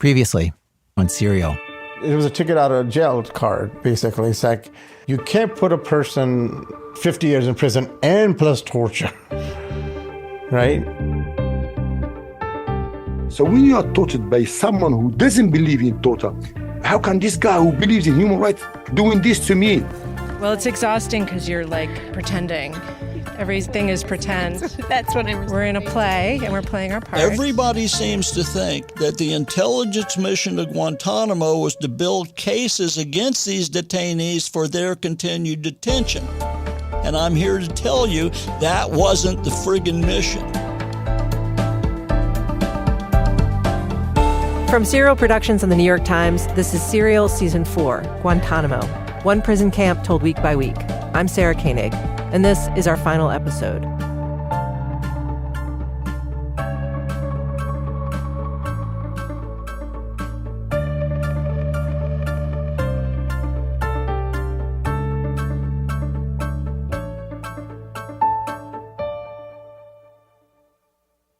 Previously on Serial. It was a ticket out of jail card, basically. It's like, you can't put a person 50 years in prison and plus torture, right? So when you are tortured by someone who doesn't believe in torture, how can this guy who believes in human rights doing this to me? Well, it's exhausting because you're like pretending. Everything is pretend. That's what We're in a play and we're playing our part. Everybody seems to think that the intelligence mission to Guantánamo was to build cases against these detainees for their continued detention. And I'm here to tell you that wasn't the friggin' mission. From Serial Productions and the New York Times, this is Serial Season 4, Guantánamo, one prison camp told week by week. I'm Sarah Koenig, and this is our final episode.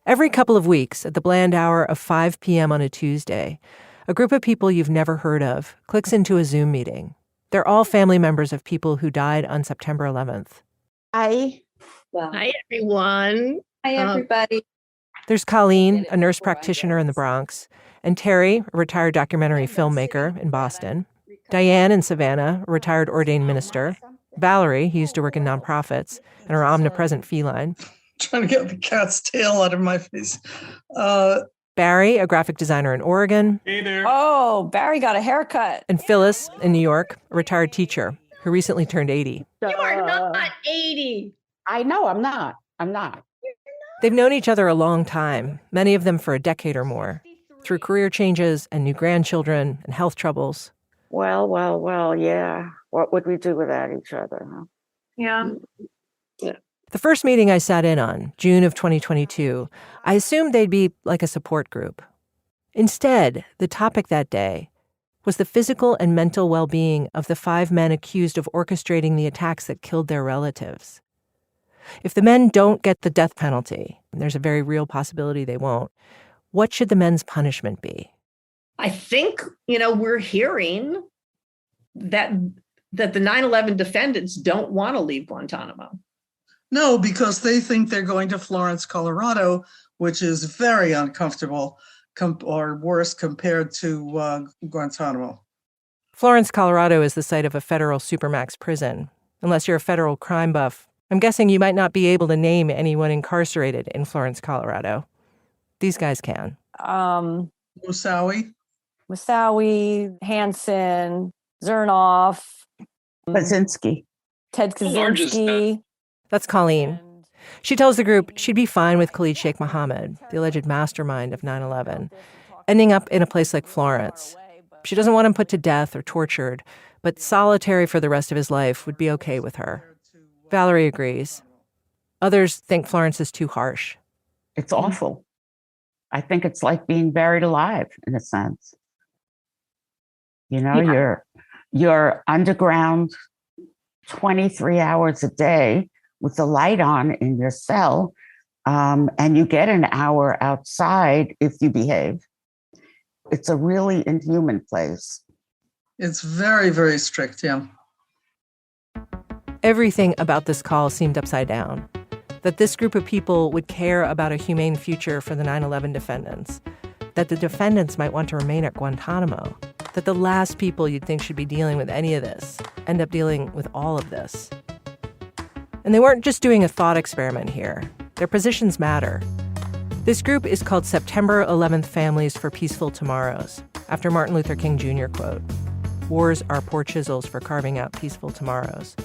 Every couple of weeks, at the bland hour of 5 p.m. on a Tuesday, a group of people you've never heard of clicks into a Zoom meeting. They're all family members of people who died on September 11th. Hi. Hi, everyone. Hi, everybody. There's Colleen, a nurse practitioner in the Bronx, and Terry, a retired documentary filmmaker in Boston, Diane in Savannah, a retired ordained minister, Valerie, who used to work in nonprofits, and her omnipresent feline, trying to get the cat's tail out of my face. Barry, a graphic designer in Oregon. Hey there. Oh, Barry got a haircut. And Phyllis in New York, a retired teacher who recently turned 80. You are not 80. I know, I'm not. They've known each other a long time, many of them for a decade or more, through career changes and new grandchildren and health troubles. Well, yeah. What would we do without each other, huh? Yeah. The first meeting I sat in on, June of 2022, I assumed they'd be like a support group. Instead, the topic that day was the physical and mental well-being of the 5 men accused of orchestrating the attacks that killed their relatives. If the men don't get the death penalty, and there's a very real possibility they won't, what should the men's punishment be? I think, we're hearing that the 9/11 defendants don't want to leave Guantánamo. No, because they think they're going to Florence, Colorado, which is very uncomfortable, or worse, compared to Guantánamo. Florence, Colorado is the site of a federal supermax prison. Unless you're a federal crime buff, I'm guessing you might not be able to name anyone incarcerated in Florence, Colorado. These guys can. Moussaoui, Hansen, Zernoff, Kaczynski. Ted Kaczynski. That's Colleen. She tells the group she'd be fine with Khalid Sheikh Mohammed, the alleged mastermind of 9/11, ending up in a place like Florence. She doesn't want him put to death or tortured, but solitary for the rest of his life would be okay with her. Valerie agrees. Others think Florence is too harsh. It's awful. I think it's like being buried alive, in a sense. You're underground 23 hours a day with the light on in your cell, and you get an hour outside if you behave. It's a really inhuman place. it's very, very strict, yeah. Everything about this call seemed upside down. That this group of people would care about a humane future for the 9/11 defendants. That the defendants might want to remain at Guantánamo. That the last people you'd think should be dealing with any of this end up dealing with all of this. And they weren't just doing a thought experiment here. Their positions matter. This group is called September 11th Families for Peaceful Tomorrows, after Martin Luther King Jr. quote. Wars are poor chisels for carving out peaceful tomorrows.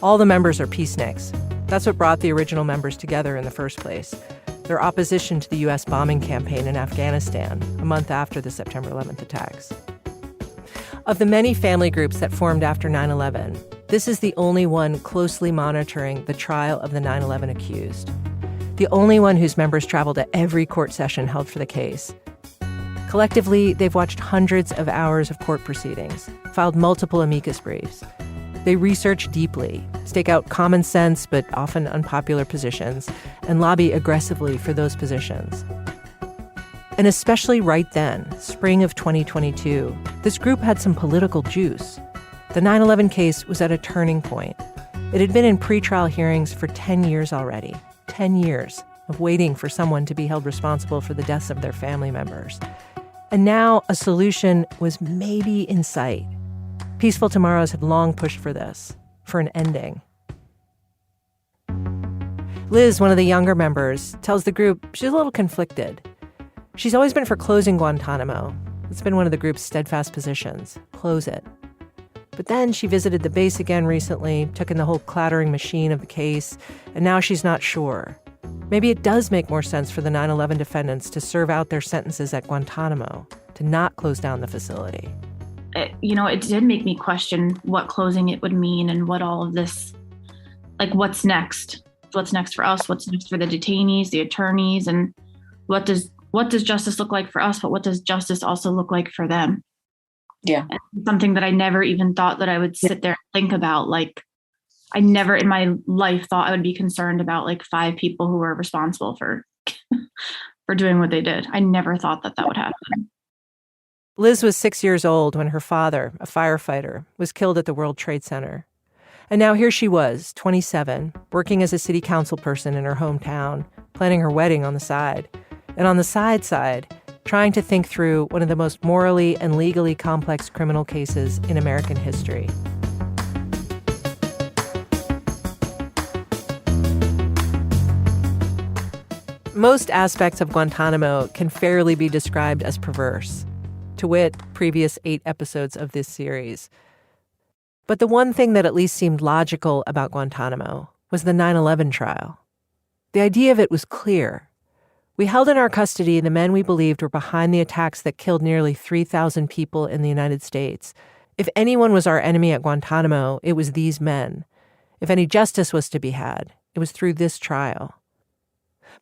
All the members are peaceniks. That's what brought the original members together in the first place. Their opposition to the U.S. bombing campaign in Afghanistan, a month after the September 11th attacks. Of the many family groups that formed after 9/11, this is the only one closely monitoring the trial of the 9/11 accused. The only one whose members traveled to every court session held for the case. Collectively, they've watched hundreds of hours of court proceedings, filed multiple amicus briefs. They research deeply, stake out common sense but often unpopular positions, and lobby aggressively for those positions. And especially right then, spring of 2022, this group had some political juice. The 9/11 case was at a turning point. It had been in pretrial hearings for 10 years already. 10 years of waiting for someone to be held responsible for the deaths of their family members. And now a solution was maybe in sight. Peaceful Tomorrows had long pushed for this, for an ending. Liz, one of the younger members, tells the group she's a little conflicted. She's always been for closing Guantánamo. It's been one of the group's steadfast positions. Close it. But then she visited the base again recently, took in the whole clattering machine of the case, and now she's not sure. Maybe it does make more sense for the 9/11 defendants to serve out their sentences at Guantánamo, to not close down the facility. It did make me question what closing it would mean and what all of this, like, what's next? What's next for us? What's next for the detainees, the attorneys, and what does justice look like for us, but what does justice also look like for them? Yeah. And something that I never even thought that I would sit there and think about. Like, I never in my life thought I would be concerned about like 5 people who were responsible for for doing what they did. I never thought that would happen. Liz was 6 years old when her father, a firefighter, was killed at the World Trade Center. And now here she was, 27, working as a city council person in her hometown, planning her wedding on the side. And on the side, trying to think through one of the most morally and legally complex criminal cases in American history. Most aspects of Guantánamo can fairly be described as perverse, to wit, previous 8 episodes of this series. But the one thing that at least seemed logical about Guantánamo was the 9/11 trial. The idea of it was clear. We held in our custody the men we believed were behind the attacks that killed nearly 3,000 people in the United States. If anyone was our enemy at Guantánamo, it was these men. If any justice was to be had, it was through this trial.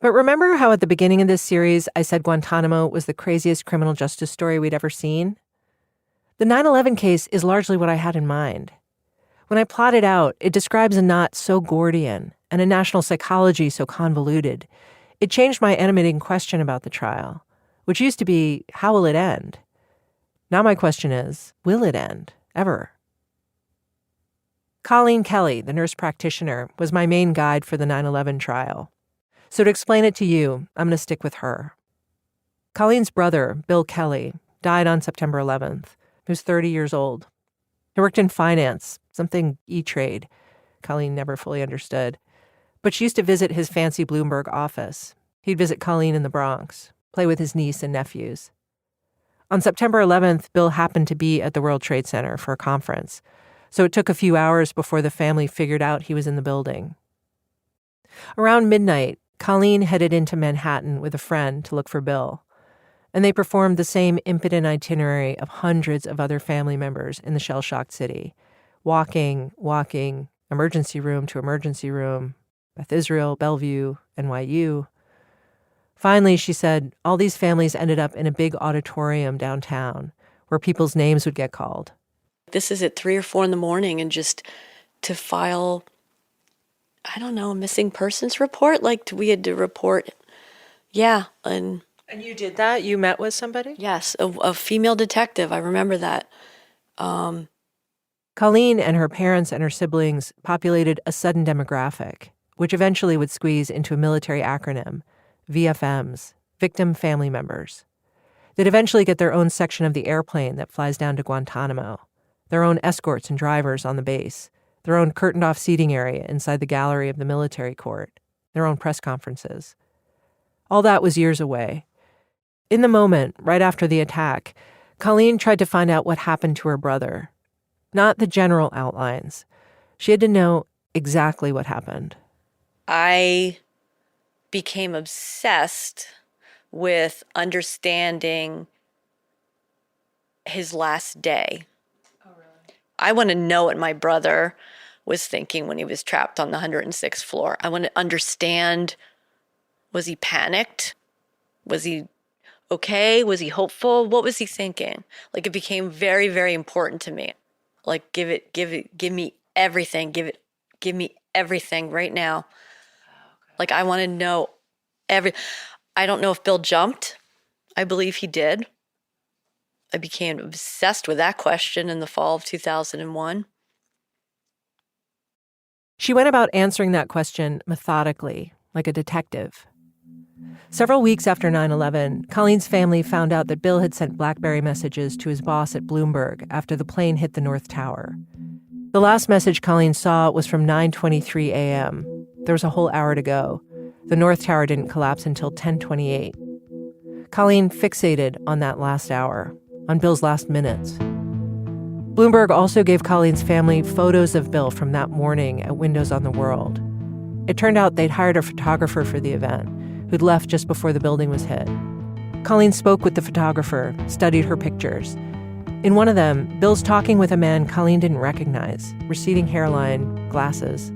But remember how at the beginning of this series I said Guantánamo was the craziest criminal justice story we'd ever seen? The 9/11 case is largely what I had in mind. When I plot it out, it describes a knot so Gordian and a national psychology so convoluted. It changed my animating question about the trial, which used to be, how will it end? Now my question is, will it end, ever? Colleen Kelly, the nurse practitioner, was my main guide for the 9/11 trial. So to explain it to you, I'm going to stick with her. Colleen's brother, Bill Kelly, died on September 11th. He was 30 years old. He worked in finance, something E-Trade. Colleen never fully understood. But she used to visit his fancy Bloomberg office. He'd visit Colleen in the Bronx, play with his niece and nephews. On September 11th, Bill happened to be at the World Trade Center for a conference. So it took a few hours before the family figured out he was in the building. Around midnight, Colleen headed into Manhattan with a friend to look for Bill. And they performed the same impotent itinerary of hundreds of other family members in the shell-shocked city. Walking, emergency room to emergency room, Beth Israel, Bellevue, NYU. Finally, she said, all these families ended up in a big auditorium downtown where people's names would get called. This is at 3 or 4 in the morning, and just to file, I don't know, a missing persons report? Like, we had to report, and you did that? You met with somebody? Yes, a female detective. I remember that. Colleen and her parents and her siblings populated a sudden demographic, which eventually would squeeze into a military acronym, VFMs, Victim Family Members. They'd eventually get their own section of the airplane that flies down to Guantánamo, their own escorts and drivers on the base, their own curtained-off seating area inside the gallery of the military court, their own press conferences. All that was years away. In the moment, right after the attack, Colleen tried to find out what happened to her brother. Not the general outlines. She had to know exactly what happened. I became obsessed with understanding his last day. Oh, really? I want to know what my brother was thinking when he was trapped on the 106th floor. I want to understand, was he panicked? Was he okay? Was he hopeful? What was he thinking? Like, it became very, very important to me. Like, give me everything. Give me everything right now. Okay. Like, I want to know I don't know if Bill jumped. I believe he did. I became obsessed with that question in the fall of 2001. She went about answering that question methodically, like a detective. Several weeks after 9/11, Colleen's family found out that Bill had sent BlackBerry messages to his boss at Bloomberg after the plane hit the North Tower. The last message Colleen saw was from 9:23 a.m. There was a whole hour to go. The North Tower didn't collapse until 10:28. Colleen fixated on that last hour, on Bill's last minutes. Bloomberg also gave Colleen's family photos of Bill from that morning at Windows on the World. It turned out they'd hired a photographer for the event, who'd left just before the building was hit. Colleen spoke with the photographer, studied her pictures. In one of them, Bill's talking with a man Colleen didn't recognize, receding hairline, glasses.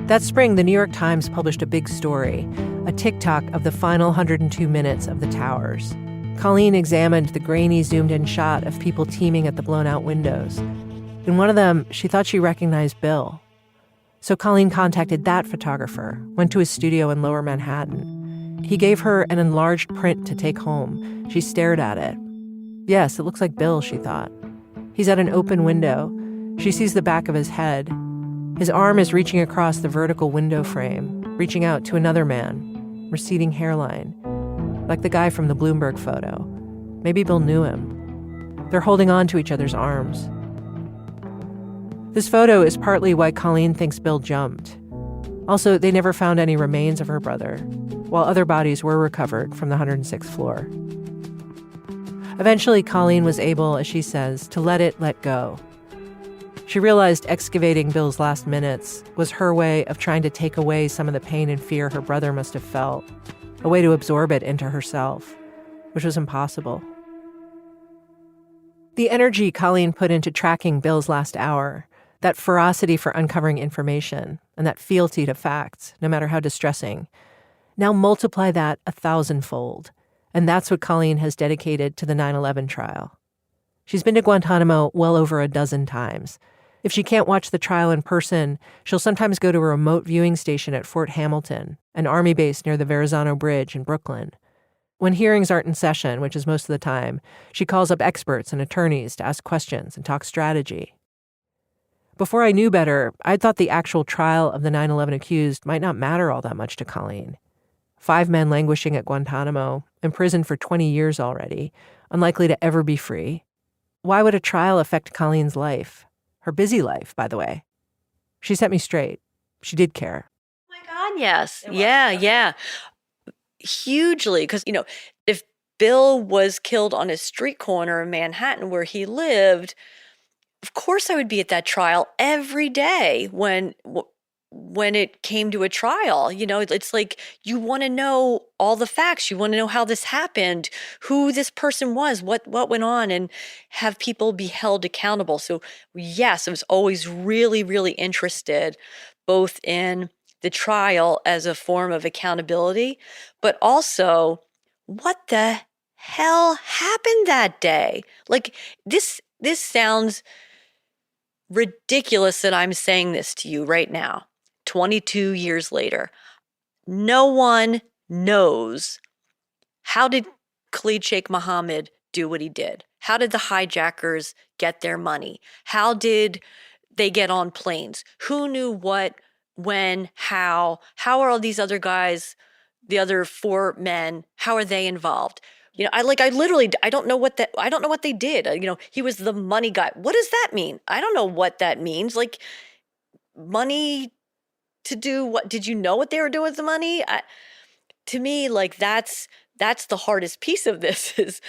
That spring, the New York Times published a big story, a TikTok of the final 102 minutes of the towers. Colleen examined the grainy, zoomed-in shot of people teeming at the blown-out windows. In one of them, she thought she recognized Bill. So Colleen contacted that photographer, went to his studio in Lower Manhattan. He gave her an enlarged print to take home. She stared at it. Yes, it looks like Bill, she thought. He's at an open window. She sees the back of his head. His arm is reaching across the vertical window frame, reaching out to another man, receding hairline, like the guy from the Bloomberg photo. Maybe Bill knew him. They're holding on to each other's arms. This photo is partly why Colleen thinks Bill jumped. Also, they never found any remains of her brother, while other bodies were recovered from the 106th floor. Eventually, Colleen was able, as she says, to let go. She realized excavating Bill's last minutes was her way of trying to take away some of the pain and fear her brother must have felt, a way to absorb it into herself, which was impossible. The energy Colleen put into tracking Bill's last hour, that ferocity for uncovering information, and that fealty to facts, no matter how distressing, now multiply that 1,000-fold. And that's what Colleen has dedicated to the 9/11 trial. She's been to Guantánamo well over a dozen times. If she can't watch the trial in person, she'll sometimes go to a remote viewing station at Fort Hamilton, an army base near the Verrazano Bridge in Brooklyn. When hearings aren't in session, which is most of the time, she calls up experts and attorneys to ask questions and talk strategy. Before I knew better, I'd thought the actual trial of the 9/11 accused might not matter all that much to Colleen. 5 men languishing at Guantánamo, imprisoned for 20 years already, unlikely to ever be free. Why would a trial affect Colleen's life? Her busy life, by the way. She set me straight. She did care. Oh my God, yes. Yeah. Hugely. Because, if Bill was killed on a street corner in Manhattan where he lived, of course I would be at that trial every day when it came to a trial. It's like you want to know all the facts. You want to know how this happened, who this person was, what went on, and have people be held accountable. So yes, I was always really, really interested both in the trial as a form of accountability, but also what the hell happened that day? Like this sounds ridiculous that I'm saying this to you right now. 22 years later, no one knows, how did Khalid Sheikh Mohammed do what he did? How did the hijackers get their money? How did they get on planes? Who knew what, when, how? How are all these other guys, the other 4 men, how are they involved? I don't know what they did. He was the money guy. What does that mean? I don't know what that means. Like, money to do what? Did you know what they were doing with the money? To me, like that's the hardest piece of this is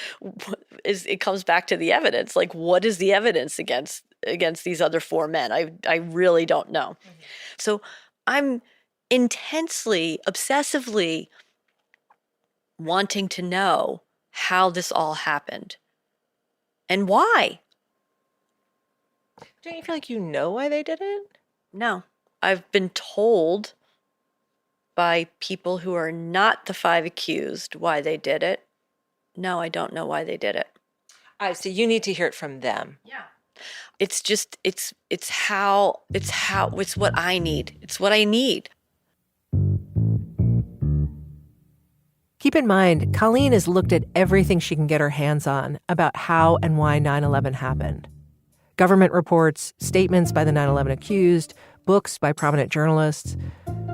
it comes back to the evidence. Like, what is the evidence against these other 4 men? I really don't know. Mm-hmm. So I'm intensely, obsessively wanting to know how this all happened and why. Don't you feel like you know why they did it? No. I've been told by people who are not the 5 accused why they did it. No, I don't know why they did it. So you need to hear it from them. Yeah. It's just, it's what I need. It's what I need. Keep in mind, Colleen has looked at everything she can get her hands on about how and why 9/11 happened. Government reports, statements by the 9/11 accused, books by prominent journalists.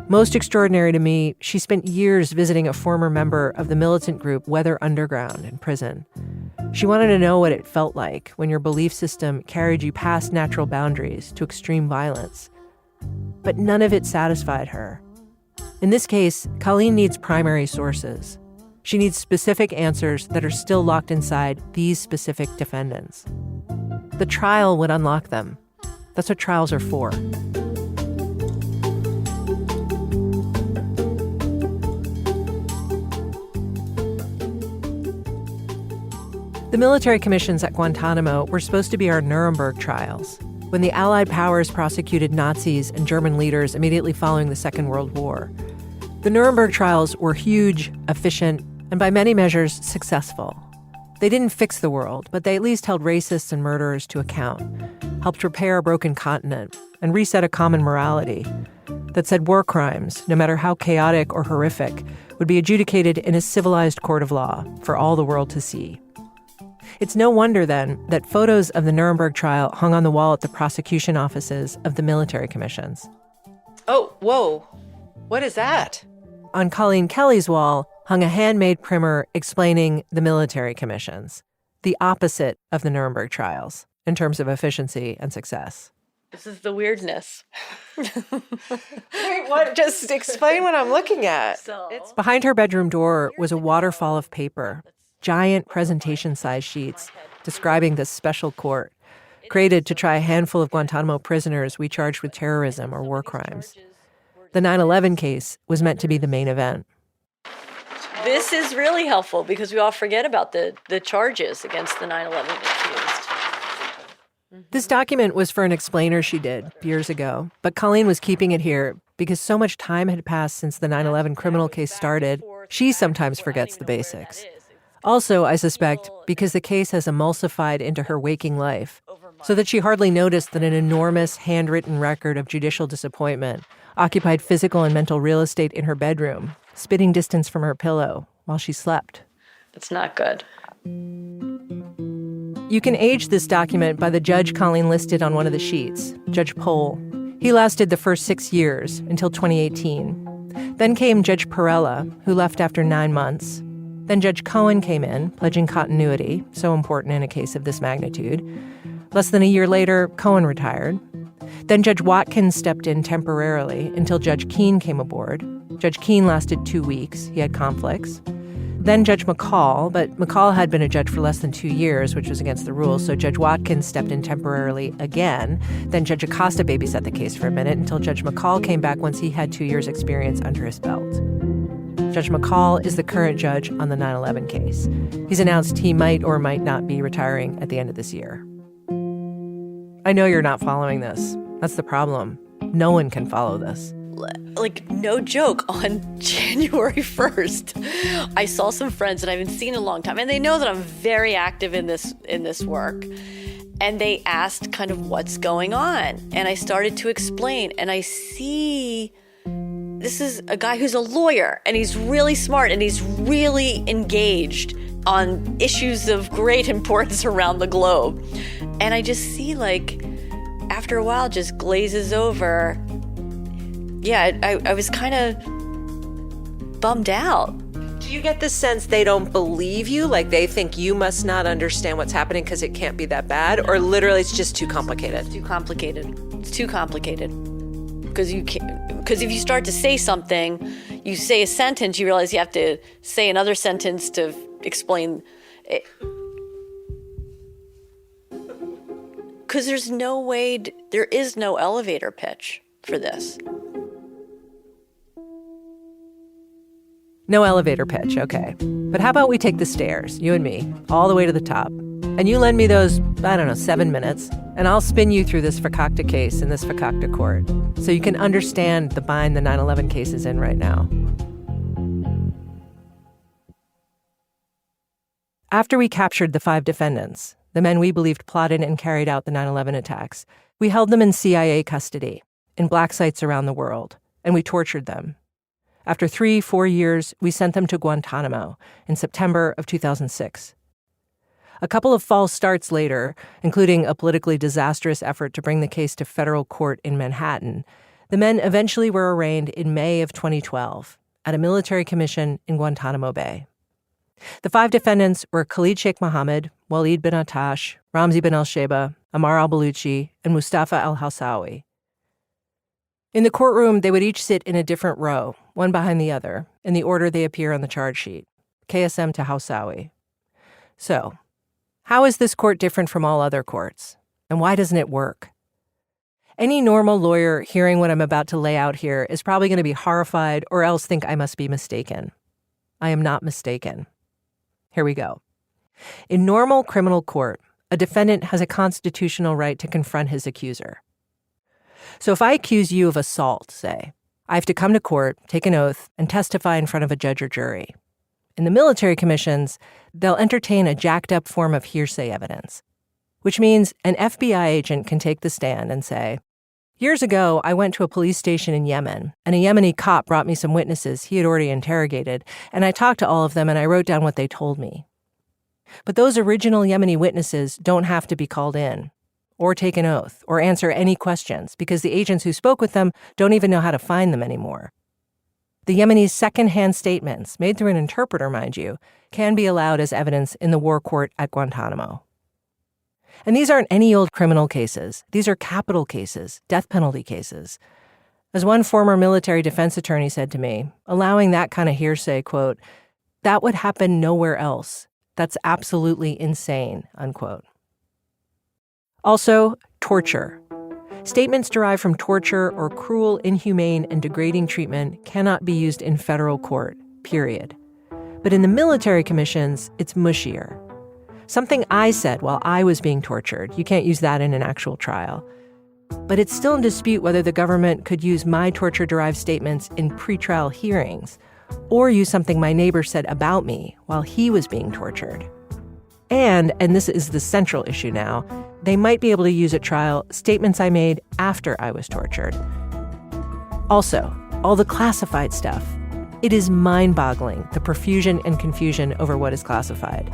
Most extraordinary to me, she spent years visiting a former member of the militant group Weather Underground in prison. She wanted to know what it felt like when your belief system carried you past natural boundaries to extreme violence. But none of it satisfied her. In this case, Colleen needs primary sources. She needs specific answers that are still locked inside these specific defendants. The trial would unlock them. That's what trials are for. The military commissions at Guantánamo were supposed to be our Nuremberg trials, when the Allied powers prosecuted Nazis and German leaders immediately following the Second World War. The Nuremberg trials were huge, efficient, and by many measures successful. They didn't fix the world, but they at least held racists and murderers to account, helped repair a broken continent, and reset a common morality that said war crimes, no matter how chaotic or horrific, would be adjudicated in a civilized court of law for all the world to see. It's no wonder, then, that photos of the Nuremberg trial hung on the wall at the prosecution offices of the military commissions. Oh, whoa. What is that? On Colleen Kelly's wall hung a handmade primer explaining the military commissions, the opposite of the Nuremberg trials in terms of efficiency and success. This is the weirdness. Wait, what? Just explain what I'm looking at. Behind her bedroom door was a waterfall of paper, giant presentation-sized sheets describing this special court, created to try a handful of Guantánamo prisoners we charged with terrorism or war crimes. The 9/11 case was meant to be the main event. This is really helpful because we all forget about the charges against the 9/11 accused. This document was for an explainer she did years ago, but Colleen was keeping it here because so much time had passed since the 9/11 criminal case started, she sometimes forgets the basics. Also, I suspect, because the case has emulsified into her waking life, so that she hardly noticed that an enormous handwritten record of judicial disappointment occupied physical and mental real estate in her bedroom, spitting distance from her pillow while she slept. That's not good. You can age this document by the judge Colleen listed on one of the sheets, Judge Pohl. He lasted the first 6 years, until 2018. Then came Judge Perella, who left after 9 months. Then Judge Cohen came in, pledging continuity, so important in a case of this magnitude. Less than a year later, Cohen retired. Then Judge Watkins stepped in temporarily until Judge Keene came aboard. Judge Keene lasted 2 weeks. He had conflicts. Then Judge McCall, but McCall had been a judge for less than 2 years, which was against the rules, so Judge Watkins stepped in temporarily again. Then Judge Acosta babysat the case for a minute until Judge McCall came back once he had 2 years' experience under his belt. Judge McCall is the current judge on the 9/11 case. He's announced he might or might not be retiring at the end of this year. I know you're not following this. That's the problem. No one can follow this. Like, no joke, on January 1st, I saw some friends that I haven't seen in a long time, and they know that I'm very active in this work. And they asked kind of what's going on. And I started to explain, and I see this is a guy who's a lawyer, and he's really smart, and he's really engaged on issues of great importance around the globe. And I just see, like, after a while, just glazes over. Yeah, I was kind of bummed out. Do you get the sense they don't believe you? Like they think you must not understand what's happening because it can't be that bad? Or literally it's just too complicated? It's too complicated. It's too complicated. Because if you start to say something, you say a sentence, you realize you have to say another sentence to explain it. Because there is no elevator pitch for this. No elevator pitch, okay. But how about we take the stairs, you and me, all the way to the top. And you lend me those, 7 minutes, and I'll spin you through this fakakta case in this fakakta court, so you can understand the bind the 9/11 case is in right now. After we captured the 5 defendants, the men we believed plotted and carried out the 9/11 attacks, we held them in CIA custody, in black sites around the world, and we tortured them. After 3-4 years, we sent them to Guantánamo in September of 2006. A couple of false starts later, including a politically disastrous effort to bring the case to federal court in Manhattan, the men eventually were arraigned in May of 2012 at a military commission in Guantánamo Bay. The 5 defendants were Khalid Sheikh Mohammed, Walid bin Attash, Ramzi bin al-Sheba, Ammar al-Baluchi, and Mustafa al-Hawsawi. In the courtroom, they would each sit in a different row, one behind the other, in the order they appear on the charge sheet, KSM to Hawsawi. So, how is this court different from all other courts? And why doesn't it work? Any normal lawyer hearing what I'm about to lay out here is probably going to be horrified or else think I must be mistaken. I am not mistaken. Here we go. In normal criminal court, a defendant has a constitutional right to confront his accuser. So if I accuse you of assault, say, I have to come to court, take an oath, and testify in front of a judge or jury. In the military commissions, they'll entertain a jacked-up form of hearsay evidence, which means an FBI agent can take the stand and say, years ago, I went to a police station in Yemen, and a Yemeni cop brought me some witnesses he had already interrogated, and I talked to all of them and I wrote down what they told me. But those original Yemeni witnesses don't have to be called in, or take an oath, or answer any questions, because the agents who spoke with them don't even know how to find them anymore. The Yemeni's second-hand statements, made through an interpreter, mind you, can be allowed as evidence in the war court at Guantánamo. And these aren't any old criminal cases. These are capital cases, death penalty cases. As one former military defense attorney said to me, allowing that kind of hearsay, quote, that would happen nowhere else. That's absolutely insane, unquote. Also, torture. Statements derived from torture or cruel, inhumane, and degrading treatment cannot be used in federal court, period. But in the military commissions, it's mushier. Something I said while I was being tortured, you can't use that in an actual trial. But it's still in dispute whether the government could use my torture-derived statements in pretrial hearings, or use something my neighbor said about me while he was being tortured. And this is the central issue now, they might be able to use at trial statements I made after I was tortured. Also, all the classified stuff. It is mind-boggling, the profusion and confusion over what is classified.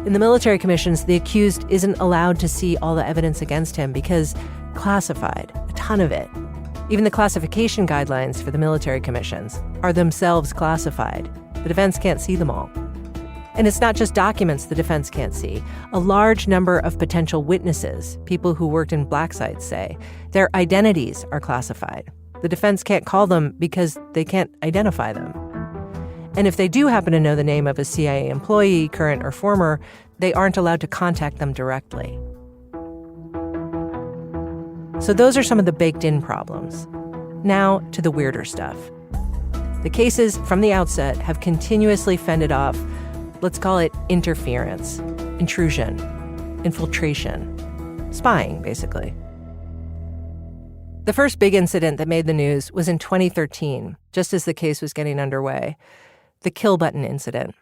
In the military commissions, the accused isn't allowed to see all the evidence against him because classified, a ton of it. Even the classification guidelines for the military commissions are themselves classified. The defense can't see them all. And it's not just documents the defense can't see. A large number of potential witnesses, people who worked in black sites, say, their identities are classified. The defense can't call them because they can't identify them. And if they do happen to know the name of a CIA employee, current or former, they aren't allowed to contact them directly. So those are some of the baked-in problems. Now to the weirder stuff. The cases from the outset have continuously fended off, let's call it interference, intrusion, infiltration, spying, basically. The first big incident that made the news was in 2013, just as the case was getting underway. The kill button incident.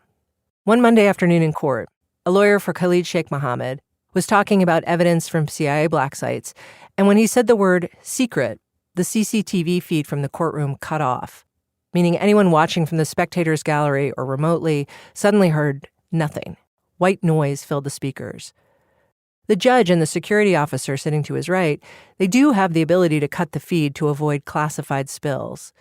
One Monday afternoon in court, a lawyer for Khalid Sheikh Mohammed was talking about evidence from CIA black sites, and when he said the word secret, the CCTV feed from the courtroom cut off, meaning anyone watching from the spectators' gallery or remotely suddenly heard nothing. White noise filled the speakers. The judge and the security officer sitting to his right, they do have the ability to cut the feed to avoid classified spills.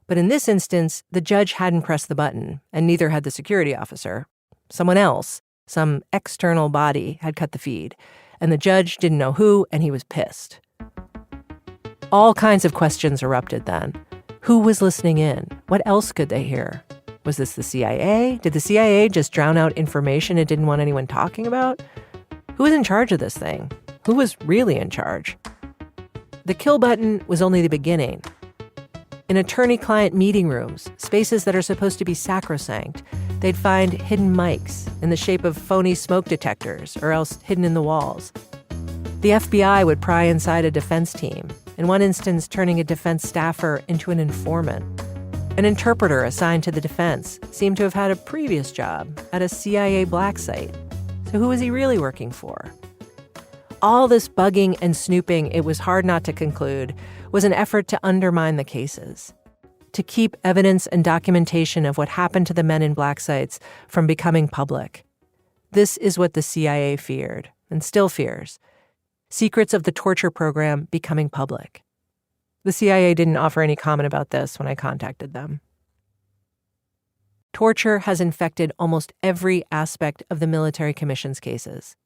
But in this instance, the judge hadn't pressed the button, and neither had the security officer. Someone else, some external body, had cut the feed, and the judge didn't know who, and he was pissed. All kinds of questions erupted then. Who was listening in? What else could they hear? Was this the CIA? Did the CIA just drown out information it didn't want anyone talking about? Who was in charge of this thing? Who was really in charge? The kill button was only the beginning. In attorney-client meeting rooms, spaces that are supposed to be sacrosanct, they'd find hidden mics in the shape of phony smoke detectors or else hidden in the walls. The FBI would pry inside a defense team, in one instance turning a defense staffer into an informant. An interpreter assigned to the defense seemed to have had a previous job at a CIA black site. So who was he really working for? All this bugging and snooping, it was hard not to conclude, was an effort to undermine the cases. to keep evidence and documentation of what happened to the men in black sites from becoming public. This is what the CIA feared, and still fears. Secrets of the torture program becoming public. The CIA didn't offer any comment about this when I contacted them. Torture has infected almost every aspect of the military commission's cases.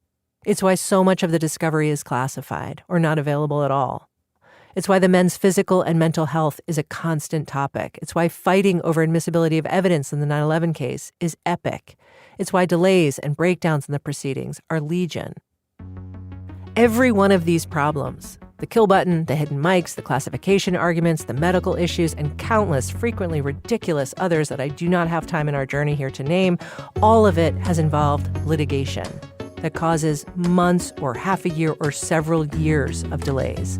It's why so much of the discovery is classified or not available at all. It's why the men's physical and mental health is a constant topic. It's why fighting over admissibility of evidence in the 9/11 case is epic. It's why delays and breakdowns in the proceedings are legion. Every one of these problems, the kill button, the hidden mics, the classification arguments, the medical issues, and countless, frequently ridiculous others that I do not have time in our journey here to name, all of it has involved litigation that causes months or half a year or several years of delays.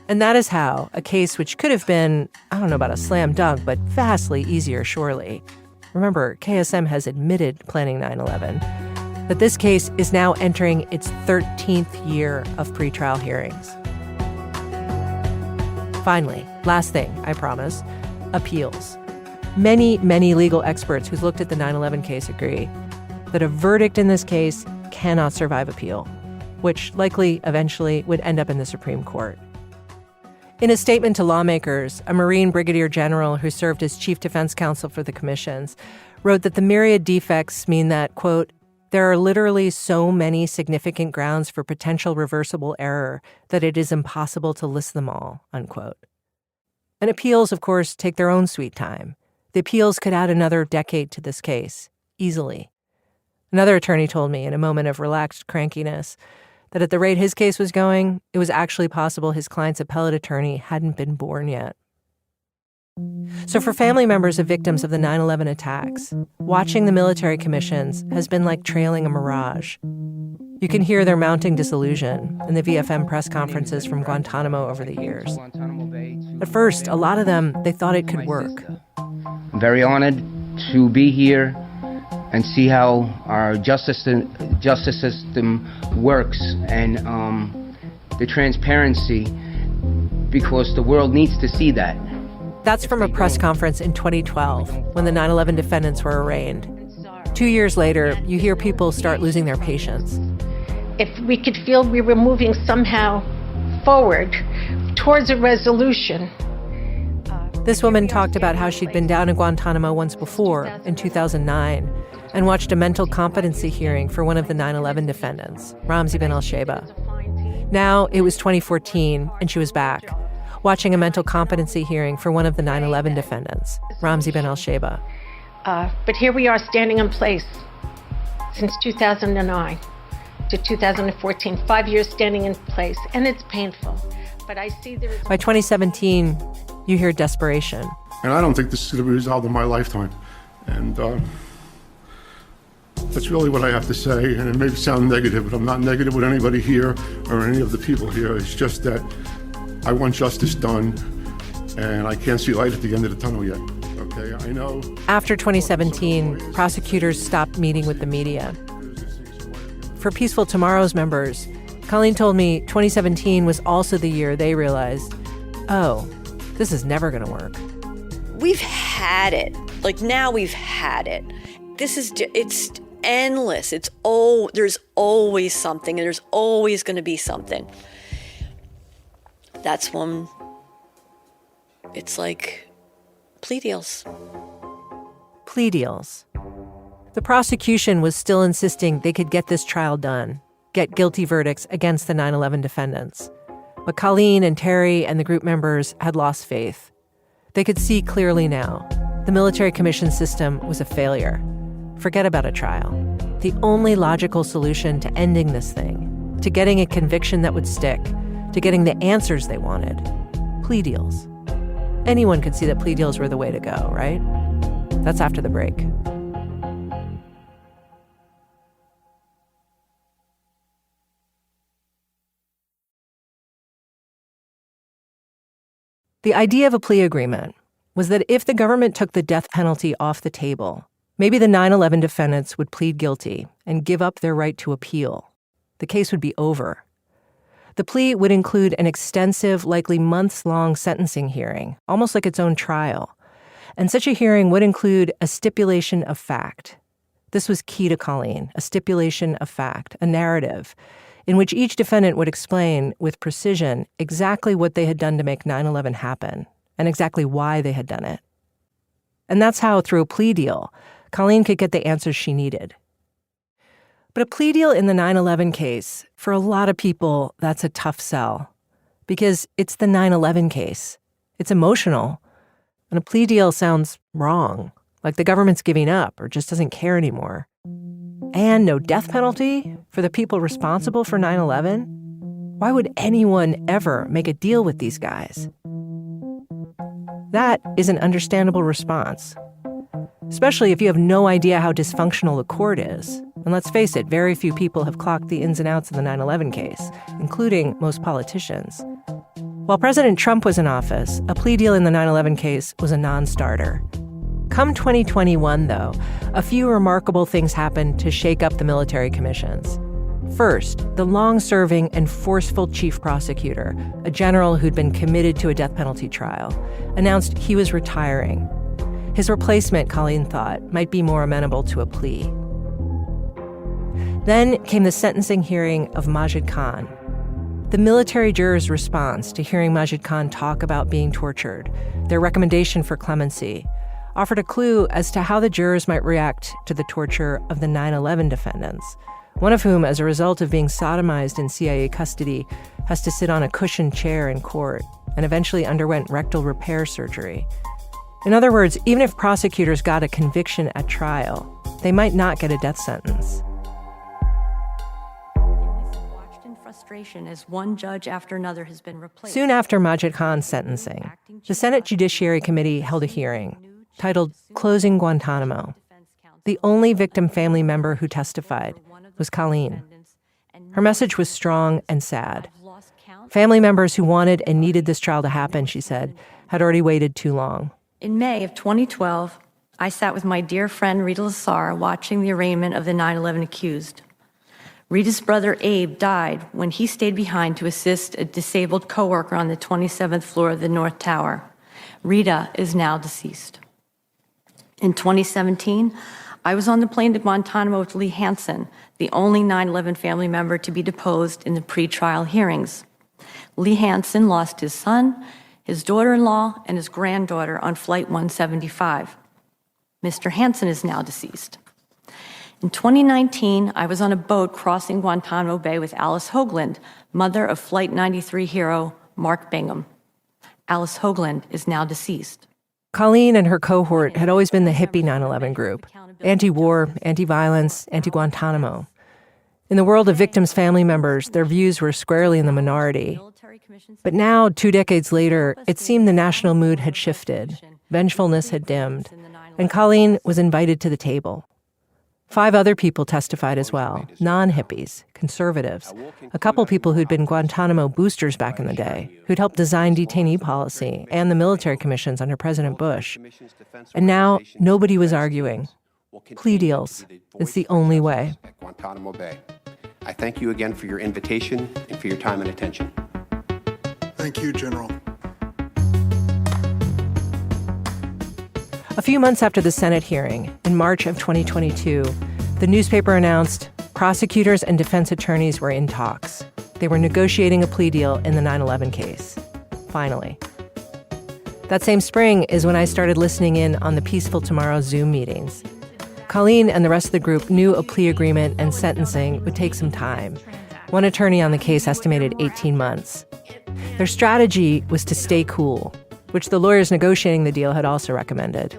And that is how a case which could have been, I don't know about a slam dunk, but vastly easier, surely. Remember, KSM has admitted planning 9/11, that this case is now entering its 13th year of pretrial hearings. Finally, last thing, I promise, appeals. Many, many legal experts who've looked at the 9/11 case agree that a verdict in this case cannot survive appeal, which likely eventually would end up in the Supreme Court. In a statement to lawmakers, a Marine brigadier general who served as chief defense counsel for the commissions wrote that the myriad defects mean that, quote, there are literally so many significant grounds for potential reversible error that it is impossible to list them all, unquote. And appeals, of course, take their own sweet time. The appeals could add another decade to this case, easily. Another attorney told me in a moment of relaxed crankiness that at the rate his case was going, it was actually possible his client's appellate attorney hadn't been born yet. So for family members of victims of the 9/11 attacks, watching the military commissions has been like trailing a mirage. You can hear their mounting disillusion in the VFM press conferences from Guantánamo over the years. At first, a lot of them, they thought it could work. I'm very honored to be here and see how our justice system works and the transparency, because the world needs to see that. That's from a press conference in 2012 when the 9/11 defendants were arraigned. 2 years later, you hear people start losing their patience. If we could feel we were moving somehow forward towards a resolution. This woman talked about how she'd been down in Guantánamo once before, in 2009, and watched a mental competency hearing for one of the 9/11 defendants, Ramzi bin al-Sheba. Now it was 2014, and she was back, watching a mental competency hearing for one of the 9/11 defendants, Ramzi bin al-Sheba. But here we are standing in place since 2009 to 2014, 5 years standing in place, and it's painful. But I see there is... By 2017, you hear desperation. And I don't think this is going to be resolved in my lifetime. And that's really what I have to say. And it may sound negative, but I'm not negative with anybody here or any of the people here. It's just that I want justice done, and I can't see light at the end of the tunnel yet. Okay, I know. After 2017, prosecutors stopped meeting with the media. For Peaceful Tomorrow's members, Colleen told me 2017 was also the year they realized, oh, this is never going to work. We've had it. Like, now we've had it. It's endless. There's always something, and there's always going to be something. That's when it's like plea deals. Plea deals. The prosecution was still insisting they could get this trial done, get guilty verdicts against the 9/11 defendants. But Colleen and Terry and the group members had lost faith. They could see clearly now. The military commission system was a failure. Forget about a trial. The only logical solution to ending this thing, to getting a conviction that would stick, to getting the answers they wanted, plea deals. Anyone could see that plea deals were the way to go, right? That's after the break. The idea of a plea agreement was that if the government took the death penalty off the table, maybe the 9/11 defendants would plead guilty and give up their right to appeal. The case would be over. The plea would include an extensive, likely months-long sentencing hearing, almost like its own trial. And such a hearing would include a stipulation of fact. This was key to Colleen, a stipulation of fact, a narrative, in which each defendant would explain with precision exactly what they had done to make 9/11 happen and exactly why they had done it. And that's how, through a plea deal, Colleen could get the answers she needed. But a plea deal in the 9/11 case, for a lot of people, that's a tough sell. Because it's the 9/11 case. It's emotional. And a plea deal sounds wrong, like the government's giving up or just doesn't care anymore. And no death penalty for the people responsible for 9/11? Why would anyone ever make a deal with these guys? That is an understandable response, especially if you have no idea how dysfunctional the court is. And let's face it, very few people have clocked the ins and outs of the 9/11 case, including most politicians. While President Trump was in office, a plea deal in the 9/11 case was a non-starter. Come 2021, though, a few remarkable things happened to shake up the military commissions. First, the long-serving and forceful chief prosecutor, a general who'd been committed to a death penalty trial, announced he was retiring. His replacement, Colleen thought, might be more amenable to a plea. Then came the sentencing hearing of Majid Khan. The military jurors' response to hearing Majid Khan talk about being tortured, their recommendation for clemency, offered a clue as to how the jurors might react to the torture of the 9/11 defendants, one of whom, as a result of being sodomized in CIA custody, has to sit on a cushioned chair in court and eventually underwent rectal repair surgery. In other words, even if prosecutors got a conviction at trial, they might not get a death sentence. As one judge after another has been replaced. Soon after Majid Khan's sentencing, the Senate Judiciary Committee held a hearing titled Closing Guantánamo. The only victim family member who testified was Colleen. Her message was strong and sad. Family members who wanted and needed this trial to happen, she said, had already waited too long. In May of 2012, I sat with my dear friend Rita Lassar watching the arraignment of the 9/11 accused. Rita's brother Abe died when he stayed behind to assist a disabled coworker on the 27th floor of the North Tower. Rita is now deceased. In 2017, I was on the plane to Guantanamo with Lee Hansen, the only 9/11 family member to be deposed in the pre-trial hearings. Lee Hansen lost his son, his daughter-in-law, and his granddaughter on Flight 175. Mr. Hansen is now deceased. In 2019, I was on a boat crossing Guantanamo Bay with Alice Hoagland, mother of Flight 93 hero Mark Bingham. Alice Hoagland is now deceased. Colleen and her cohort had always been the hippie 9/11 group, anti-war, anti-violence, anti-Guantanamo. In the world of victims' family members, their views were squarely in the minority. But now, 2 decades later, it seemed the national mood had shifted, vengefulness had dimmed, and Colleen was invited to the table. 5 other people testified as well, non-hippies, conservatives, a couple people who'd been Guantanamo boosters back in the day, who'd helped design detainee policy and the military commissions under President Bush. And now, nobody was arguing. Plea deals. It's the only way. Guantanamo Bay. I thank you again for your invitation and for your time and attention. Thank you, General. A few months after the Senate hearing, in March of 2022, the newspaper announced prosecutors and defense attorneys were in talks. They were negotiating a plea deal in the 9/11 case. Finally. That same spring is when I started listening in on the Peaceful Tomorrow Zoom meetings. Colleen and the rest of the group knew a plea agreement and sentencing would take some time. One attorney on the case estimated 18 months. Their strategy was to stay cool, which the lawyers negotiating the deal had also recommended.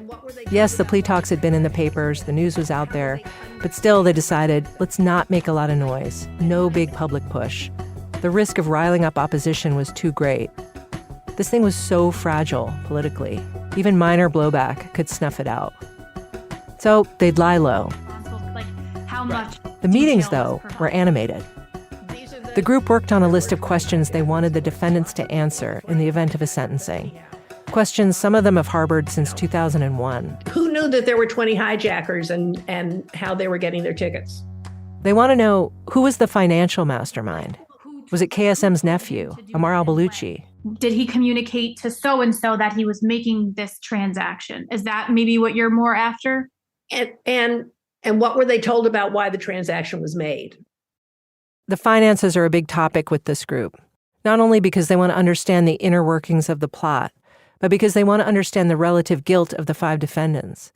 Yes, the plea talks had been in the papers, the news was out there, but still they decided, let's not make a lot of noise, no big public push. The risk of riling up opposition was too great. This thing was so fragile politically, even minor blowback could snuff it out. So they'd lie low. The meetings, though, were animated. The group worked on a list of questions they wanted the defendants to answer in the event of a sentencing. Questions some of them have harbored since 2001. Who knew that there were 20 hijackers and how they were getting their tickets? They want to know, who was the financial mastermind? Was it KSM's nephew, Amar al-Baluchi? Did he communicate to so-and-so that he was making this transaction? Is that maybe what you're more after? And what were they told about why the transaction was made? The finances are a big topic with this group, not only because they want to understand the inner workings of the plot, but because they want to understand the relative guilt of the 5 defendants.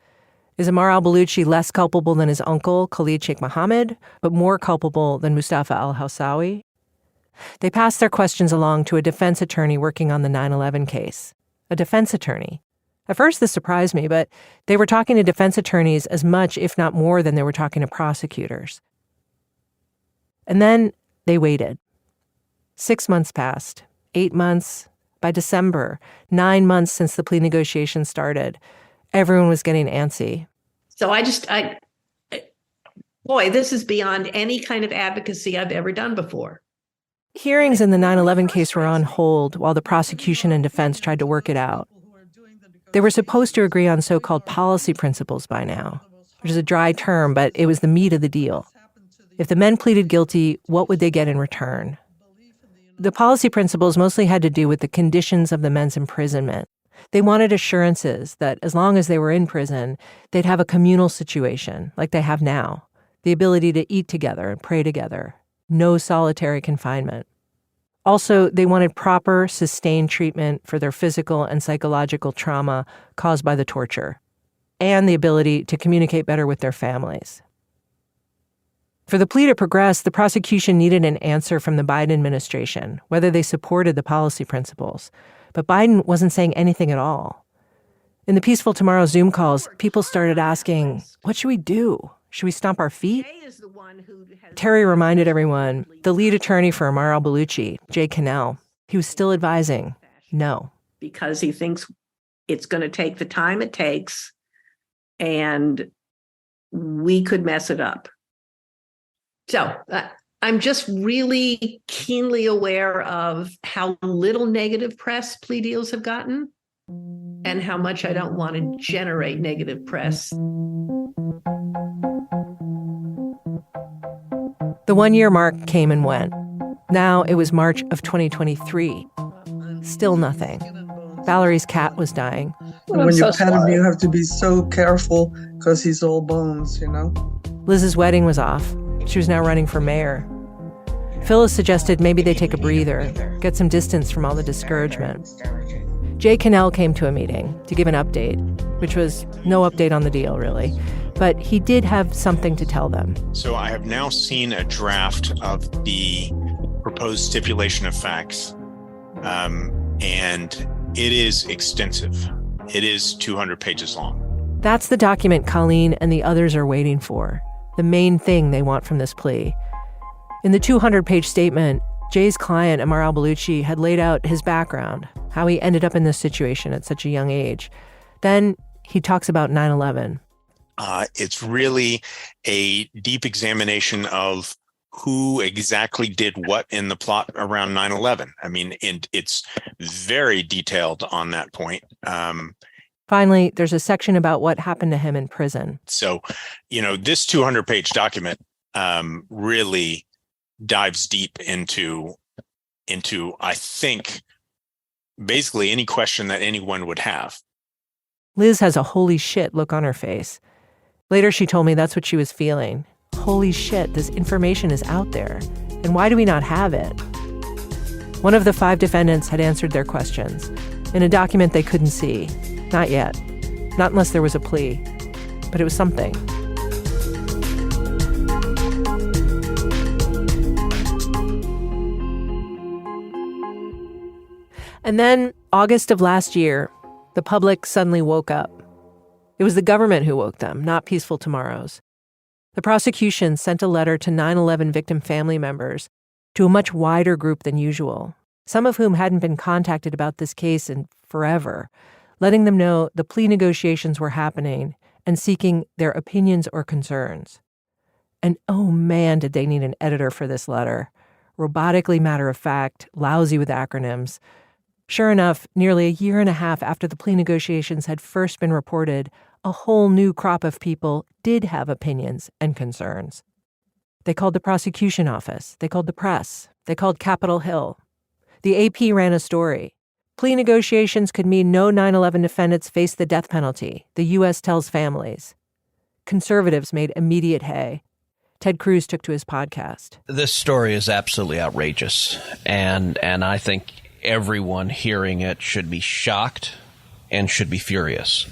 Is Amar al-Baluchi less culpable than his uncle, Khalid Sheikh Mohammed, but more culpable than Mustafa al-Hawsawi? They passed their questions along to a defense attorney working on the 9/11 case. A defense attorney. At first, this surprised me, but they were talking to defense attorneys as much, if not more, than they were talking to prosecutors. And then they waited. 6 months passed, 8 months. By December, 9 months since the plea negotiations started, everyone was getting antsy. So boy, this is beyond any kind of advocacy I've ever done before. Hearings in the 9/11 case were on hold while the prosecution and defense tried to work it out. They were supposed to agree on so-called policy principles by now, which is a dry term, but it was the meat of the deal. If the men pleaded guilty, what would they get in return? The policy principles mostly had to do with the conditions of the men's imprisonment. They wanted assurances that as long as they were in prison, they'd have a communal situation like they have now, the ability to eat together and pray together, no solitary confinement. Also, they wanted proper, sustained treatment for their physical and psychological trauma caused by the torture, and the ability to communicate better with their families. For the plea to progress, the prosecution needed an answer from the Biden administration, whether they supported the policy principles. But Biden wasn't saying anything at all. In the Peaceful Tomorrow Zoom calls, people started asking, what should we do? Should we stomp our feet? Terry reminded everyone, the lead attorney for Amar al-Baluchi, Jay Cannell, he was still advising, no. Because he thinks it's going to take the time it takes, and we could mess it up. So I'm just really keenly aware of how little negative press plea deals have gotten and how much I don't want to generate negative press. The 1-year mark came and went. Now it was March of 2023. Still nothing. Valerie's cat was dying. When you pet him, you have to be so careful because he's all bones, you know? Liz's wedding was off. She was now running for mayor. Phyllis suggested maybe they take a breather, get some distance from all the discouragement. Jay Cannell came to a meeting to give an update, which was no update on the deal, really. But he did have something to tell them. So I have now seen a draft of the proposed stipulation of facts, and it is extensive. It is 200 pages long. That's the document Colleen and the others are waiting for, the main thing they want from this plea. In the 200-page statement, Jay's client, Amar al-Baluchi, had laid out his background, how he ended up in this situation at such a young age. Then he talks about 9/11. It's really a deep examination of who exactly did what in the plot around 9/11. I mean, it's very detailed on that point. Finally, there's a section about what happened to him in prison. So, this 200-page document really dives deep into, I think, basically any question that anyone would have. Liz has a holy shit look on her face. Later, she told me that's what she was feeling. Holy shit, this information is out there. And why do we not have it? One of the 5 defendants had answered their questions in a document they couldn't see. Not yet. Not unless there was a plea. But it was something. And then, August of last year, the public suddenly woke up. It was the government who woke them, not Peaceful Tomorrows. The prosecution sent a letter to 9/11 victim family members, to a much wider group than usual, some of whom hadn't been contacted about this case in forever, letting them know the plea negotiations were happening and seeking their opinions or concerns. And oh man, did they need an editor for this letter. Robotically matter-of-fact, lousy with acronyms. Sure enough, nearly a year and a half after the plea negotiations had first been reported, a whole new crop of people did have opinions and concerns. They called the prosecution office. They called the press. They called Capitol Hill. The AP ran a story. Plea negotiations could mean no 9/11 defendants face the death penalty, the U.S. tells families. Conservatives made immediate hay. Ted Cruz took to his podcast. This story is absolutely outrageous, and I think everyone hearing it should be shocked and should be furious.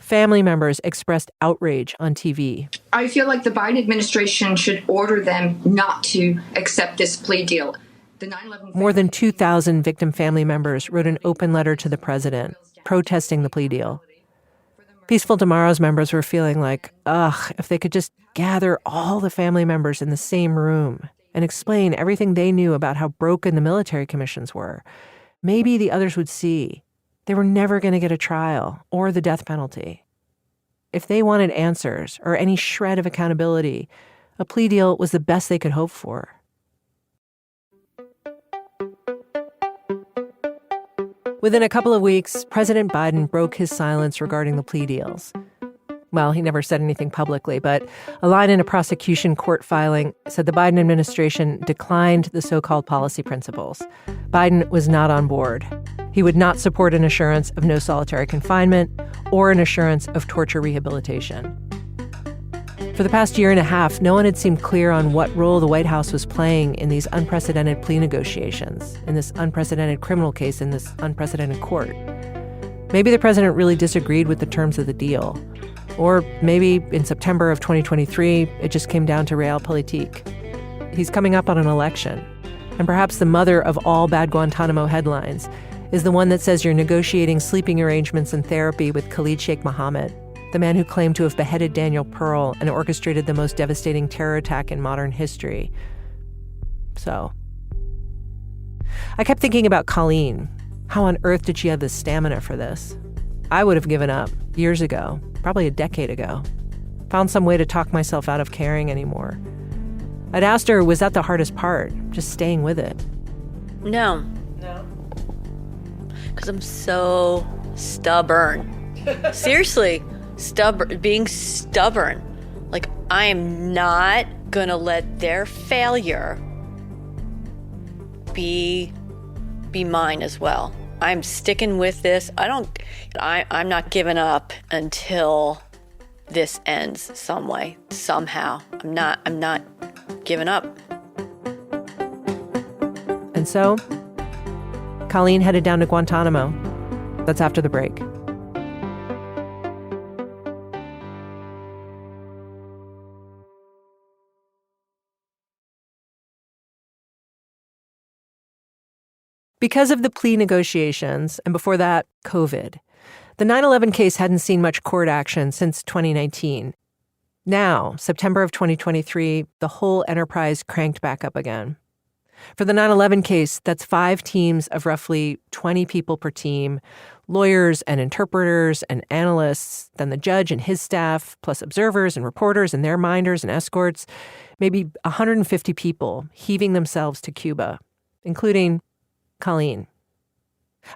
Family members expressed outrage on TV. I feel like the Biden administration should order them not to accept this plea deal. The 9/11 More than 2,000 victim family members wrote an open letter to the president protesting the plea deal. Peaceful Tomorrow's members were feeling like, if they could just gather all the family members in the same room and explain everything they knew about how broken the military commissions were, maybe the others would see they were never going to get a trial or the death penalty. If they wanted answers or any shred of accountability, a plea deal was the best they could hope for. Within a couple of weeks, President Biden broke his silence regarding the plea deals. Well, he never said anything publicly, but a line in a prosecution court filing said the Biden administration declined the so-called policy principles. Biden was not on board. He would not support an assurance of no solitary confinement or an assurance of torture rehabilitation. For the past year and a half, no one had seemed clear on what role the White House was playing in these unprecedented plea negotiations, in this unprecedented criminal case, in this unprecedented court. Maybe the president really disagreed with the terms of the deal. Or maybe in September of 2023, it just came down to realpolitik. He's coming up on an election. And perhaps the mother of all bad Guantánamo headlines is the one that says you're negotiating sleeping arrangements and therapy with Khalid Sheikh Mohammed, the man who claimed to have beheaded Daniel Pearl and orchestrated the most devastating terror attack in modern history. So, I kept thinking about Colleen. How on earth did she have the stamina for this? I would have given up years ago, probably a decade ago. Found some way to talk myself out of caring anymore. I'd asked her, was that the hardest part? Just staying with it? No. Because I'm so stubborn. Seriously. Being stubborn. Like, I am not gonna let their failure be mine as well. I'm sticking with this. I'm not giving up until this ends some way, somehow. I'm not giving up. And so, Colleen headed down to Guantánamo. That's after the break. Because of the plea negotiations, and before that, COVID, the 9/11 case hadn't seen much court action since 2019. Now, September of 2023, the whole enterprise cranked back up again. For the 9/11 case, that's 5 teams of roughly 20 people per team, lawyers and interpreters and analysts, then the judge and his staff, plus observers and reporters and their minders and escorts, maybe 150 people heaving themselves to Cuba, including Colleen.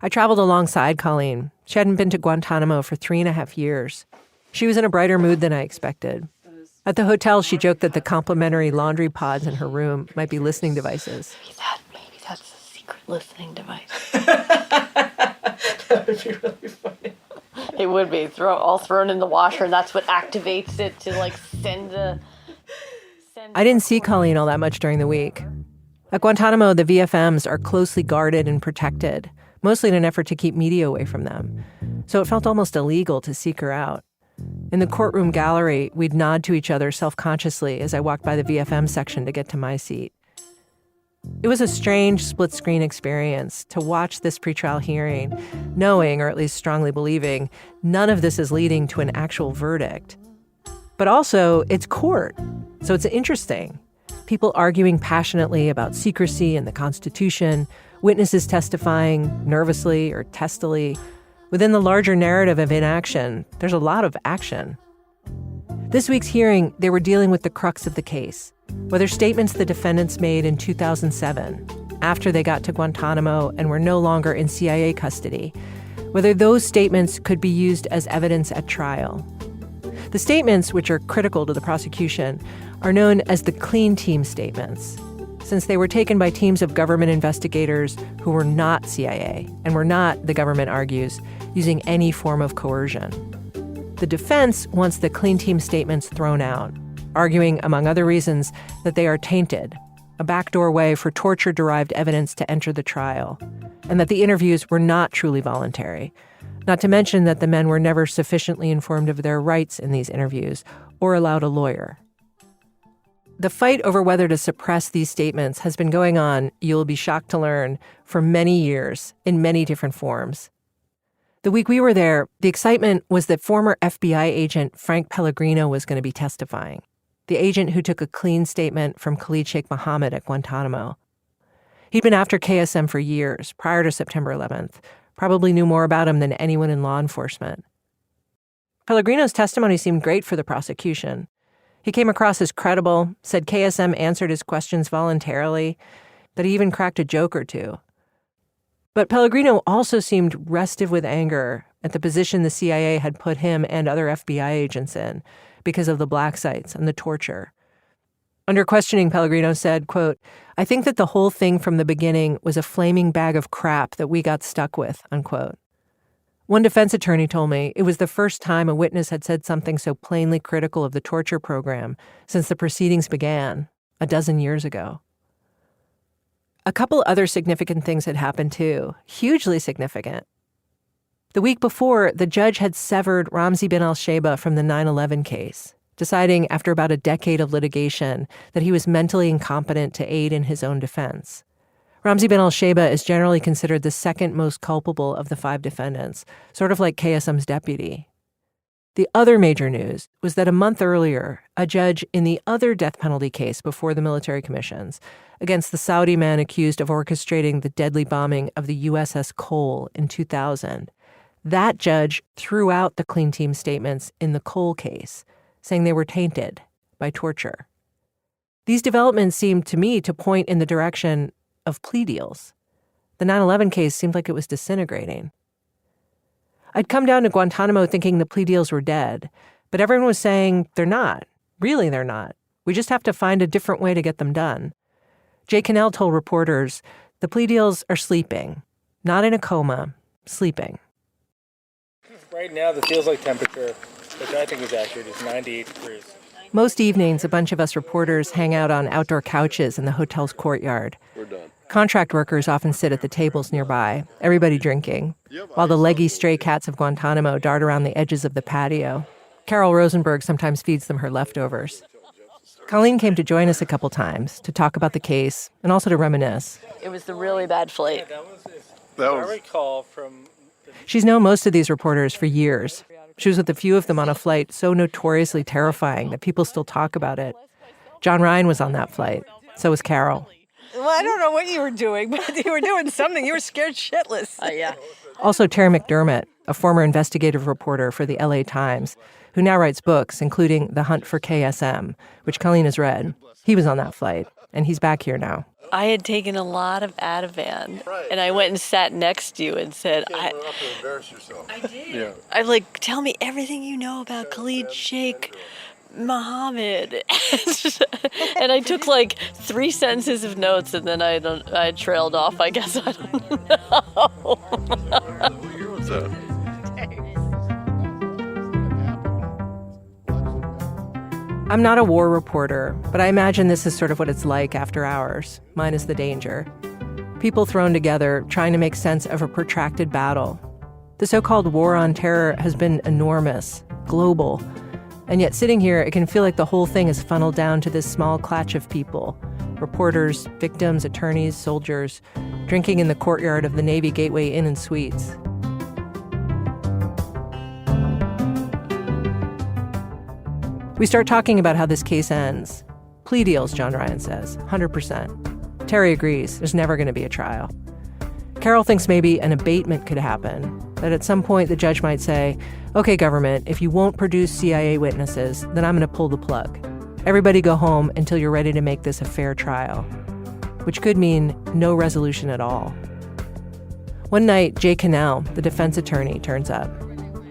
I traveled alongside Colleen. She hadn't been to Guantánamo for 3.5 years. She was in a brighter mood than I expected. At the hotel, she joked that the complimentary laundry pods in her room might be listening devices. Maybe that's a secret listening device. That would be really funny. It would be all thrown in the washer, and that's what activates it to send the. I didn't see Colleen all that much during the week. At Guantánamo, the VFMs are closely guarded and protected, mostly in an effort to keep media away from them. So it felt almost illegal to seek her out. In the courtroom gallery, we'd nod to each other self-consciously as I walked by the VFM section to get to my seat. It was a strange split-screen experience to watch this pretrial hearing, knowing, or at least strongly believing, none of this is leading to an actual verdict. But also, it's court, so it's interesting. People arguing passionately about secrecy and the Constitution, witnesses testifying nervously or testily. Within the larger narrative of inaction, there's a lot of action. This week's hearing, they were dealing with the crux of the case, whether statements the defendants made in 2007, after they got to Guantánamo and were no longer in CIA custody, whether those statements could be used as evidence at trial. The statements, which are critical to the prosecution, are known as the clean team statements, since they were taken by teams of government investigators who were not CIA and were not, the government argues, using any form of coercion. The defense wants the clean team statements thrown out, arguing, among other reasons, that they are tainted, a backdoor way for torture-derived evidence to enter the trial, and that the interviews were not truly voluntary, not to mention that the men were never sufficiently informed of their rights in these interviews or allowed a lawyer. The fight over whether to suppress these statements has been going on, you'll be shocked to learn, for many years in many different forms. The week we were there, the excitement was that former FBI agent Frank Pellegrino was going to be testifying, the agent who took a clean statement from Khalid Sheikh Mohammed at Guantánamo. He'd been after KSM for years, prior to September 11th, probably knew more about him than anyone in law enforcement. Pellegrino's testimony seemed great for the prosecution. He came across as credible, said KSM answered his questions voluntarily, that he even cracked a joke or two. But Pellegrino also seemed restive with anger at the position the CIA had put him and other FBI agents in because of the black sites and the torture. Under questioning, Pellegrino said, quote, "I think that the whole thing from the beginning was a flaming bag of crap that we got stuck with," unquote. One defense attorney told me it was the first time a witness had said something so plainly critical of the torture program since the proceedings began a dozen years ago. A couple other significant things had happened too, hugely significant. The week before, the judge had severed Ramzi bin al-Sheba from the 9/11 case, deciding after about a decade of litigation that he was mentally incompetent to aid in his own defense. Ramzi bin al-Sheba is generally considered the second most culpable of the 5 defendants, sort of like KSM's deputy. The other major news was that a month earlier, a judge in the other death penalty case before the military commissions against the Saudi man accused of orchestrating the deadly bombing of the USS Cole in 2000, that judge threw out the clean team statements in the Cole case, saying they were tainted by torture. These developments seemed to me to point in the direction of plea deals. The 9/11 case seemed like it was disintegrating. I'd come down to Guantánamo thinking the plea deals were dead, but everyone was saying they're not. Really, they're not. We just have to find a different way to get them done. Jay Cannell told reporters the plea deals are sleeping, not in a coma, sleeping. Right now, the feels-like temperature, which I think is accurate, is 98 degrees. Most evenings, a bunch of us reporters hang out on outdoor couches in the hotel's courtyard. We're done. Contract workers often sit at the tables nearby, everybody drinking, while the leggy stray cats of Guantánamo dart around the edges of the patio. Carol Rosenberg sometimes feeds them her leftovers. Colleen came to join us a couple times to talk about the case and also to reminisce. It was the really bad flight. I recall from... She's known most of these reporters for years. She was with a few of them on a flight so notoriously terrifying that people still talk about it. John Ryan was on that flight. So was Carol. Well, I don't know what you were doing, but you were doing something. You were scared shitless. Yeah. Also Terry McDermott, a former investigative reporter for the LA Times, who now writes books, including The Hunt for KSM, which Colleen has read. He was on that flight, and he's back here now. I had taken a lot of Ativan, and I went and sat next to you and said, I did. Yeah. I'm like, tell me everything you know about Khalid Sheikh Mohammed. And I took like 3 sentences of notes, and then I trailed off, I guess. I don't know. What's that? I'm not a war reporter, but I imagine this is sort of what it's like after hours, minus the danger. People thrown together, trying to make sense of a protracted battle. The so-called war on terror has been enormous, global, and yet sitting here, it can feel like the whole thing is funneled down to this small clutch of people. Reporters, victims, attorneys, soldiers, drinking in the courtyard of the Navy Gateway Inn and Suites. We start talking about how this case ends. Plea deals, John Ryan says, 100%. Terry agrees, there's never going to be a trial. Carol thinks maybe an abatement could happen, that at some point the judge might say, okay, government, if you won't produce CIA witnesses, then I'm going to pull the plug. Everybody go home until you're ready to make this a fair trial, which could mean no resolution at all. One night, Jay Cannell, the defense attorney, turns up.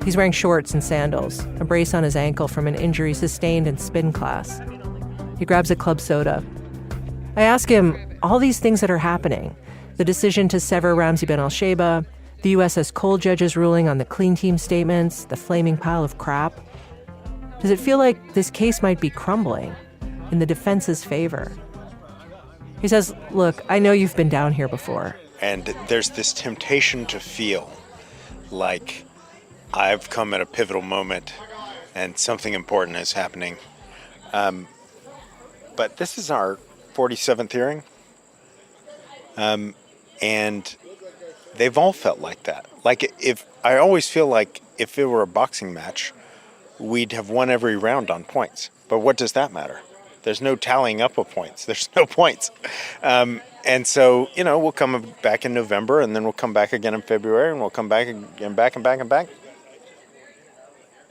He's wearing shorts and sandals, a brace on his ankle from an injury sustained in spin class. He grabs a club soda. I ask him all these things that are happening, the decision to sever Ramzi Ben Al-Sheba, the USS Cole judge's ruling on the clean team statements, the flaming pile of crap. Does it feel like this case might be crumbling in the defense's favor? He says, look, I know you've been down here before. And there's this temptation to feel like I've come at a pivotal moment and something important is happening. But this is our 47th hearing. And they've all felt like that. Like I always feel like if it were a boxing match, we'd have won every round on points. But what does that matter? There's no tallying up of points. There's no points. And so, we'll come back in November, and then we'll come back again in February, and we'll come back and back and back and back.